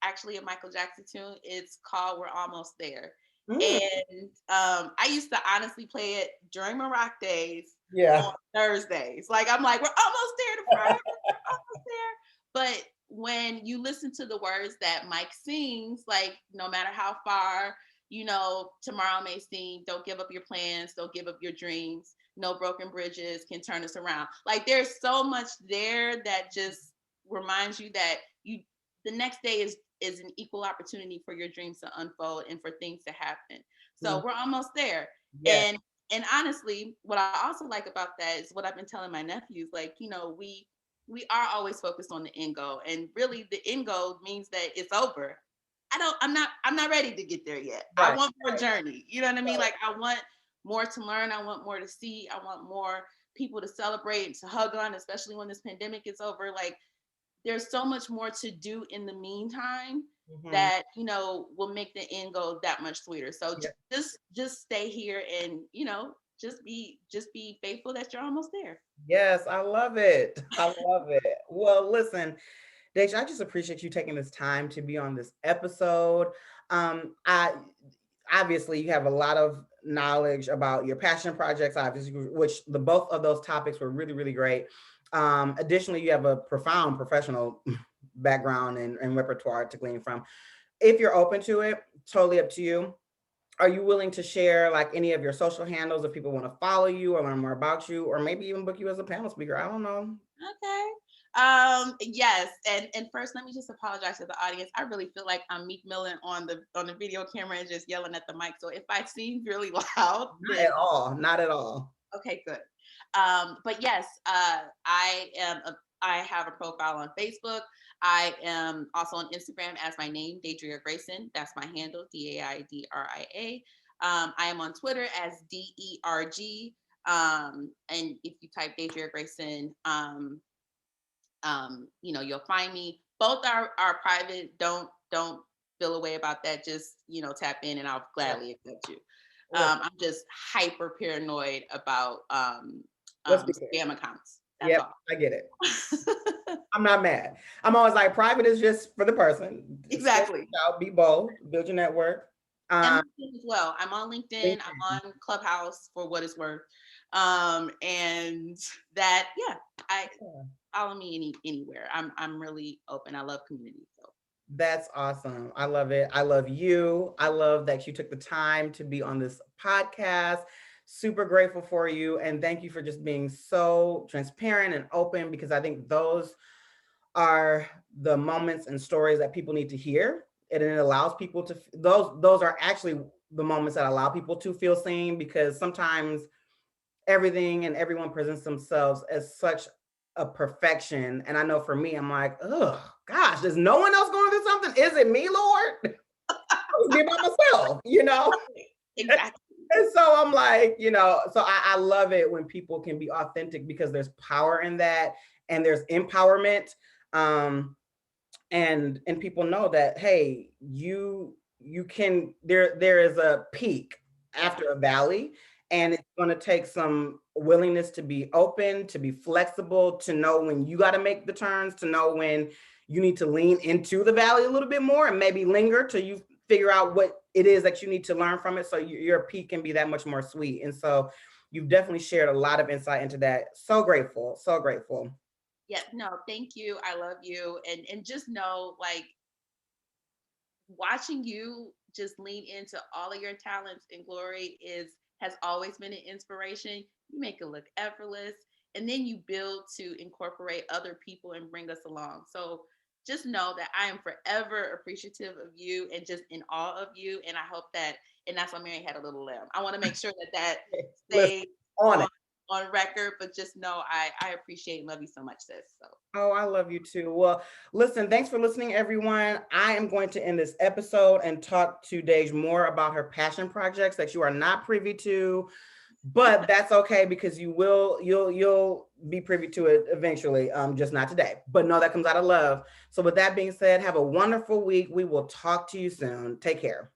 actually a Michael Jackson tune. It's called We're Almost There. And I used to honestly play it during my rock days on Thursdays. Like, I'm like, we're almost there to Friday, we're almost there. But when you listen to the words that Mike sings, like, no matter how far, tomorrow may seem, don't give up your plans, don't give up your dreams, no broken bridges can turn us around. Like, there's so much there that just reminds you that the next day is an equal opportunity for your dreams to unfold and for things to happen. So we're almost there. Yes. And honestly, what I also like about that is what I've been telling my nephews, like, we are always focused on the end goal, and really the end goal means that it's over. I'm not ready to get there yet. Right. I want more journey. You know what I mean? Right. Like, I want more to learn. I want more to see. I want more people to celebrate, to hug on, especially when this pandemic is over. Like, there's so much more to do in the meantime that will make the end goal that much sweeter. So just stay here and just be faithful that you're almost there. Yes, I love it. I love it. Well, listen, Deidre, I just appreciate you taking this time to be on this episode. I obviously you have a lot of knowledge about your passion projects, obviously, which the both of those topics were really, really great. Additionally, you have a profound professional background and repertoire to glean from. If you're open to it, totally up to you. Are you willing to share like any of your social handles if people want to follow you or learn more about you, or maybe even book you as a panel speaker? I don't know. Okay. Yes. And first, let me just apologize to the audience. I really feel like I'm Meek Mill on the video camera and just yelling at the mic. So if I seem really loud, not at all. Not at all. Okay, good. But yes, I have a profile on Facebook. I am also on Instagram as my name, Deidre Grayson. That's my handle, DAIDRIA. I am on Twitter as DERG. And if you type Deidre Grayson, you'll find me. Both are private. Don't feel a way about that. Just tap in and I'll gladly accept you. I'm just hyper paranoid about spam accounts. Yep, I get it. I'm not mad. I'm always like, private is just for the person. Exactly. Be bold, build your network. And LinkedIn as well. I'm on LinkedIn. I'm on Clubhouse for what it's worth. And that, follow me anywhere. I'm really open. I love community. So. That's awesome. I love it. I love you. I love that you took the time to be on this podcast. Super grateful for you. And thank you for just being so transparent and open, because I think those are the moments and stories that people need to hear. And it allows people to, those are actually the moments that allow people to feel seen, because sometimes everything and everyone presents themselves as such a perfection. And I know for me, I'm like, oh gosh, is no one else going through something? Is it me, Lord? I be by myself, you know? Exactly. And so I'm like, you know, so I love it when people can be authentic, because there's power in that and there's empowerment. Um, and people know that, hey, you can, there is a peak Yeah. after a valley, Yeah. and it's going to take some willingness to be open, to be flexible, to know when you got to make the turns, to know when you need to lean into the valley a little bit more, and maybe linger till you figure out what it is that you need to learn from it, so your peak can be that much more sweet. And so you've definitely shared a lot of insight into that. So grateful, so grateful. Yeah. No, thank you. I love you. And just know, like, watching you just lean into all of your talents and glory is has always been an inspiration. You make it look effortless, and then you build to incorporate other people and bring us along. So just know that I am forever appreciative of you and just in awe of you. And I hope that, and that's why Mary had a little limb. I want to make sure that that Listen, stays on on it. on record. But just know I appreciate and love you so much, sis. So Oh, I love you too. Well, listen, thanks for listening, everyone. I am going to end this episode and talk to Deidre more about her passion projects that you are not privy to, but that's okay, because you'll be privy to it eventually, just not today. But no, that comes out of love. So with that being said, have a wonderful week. We will talk to you soon. Take care.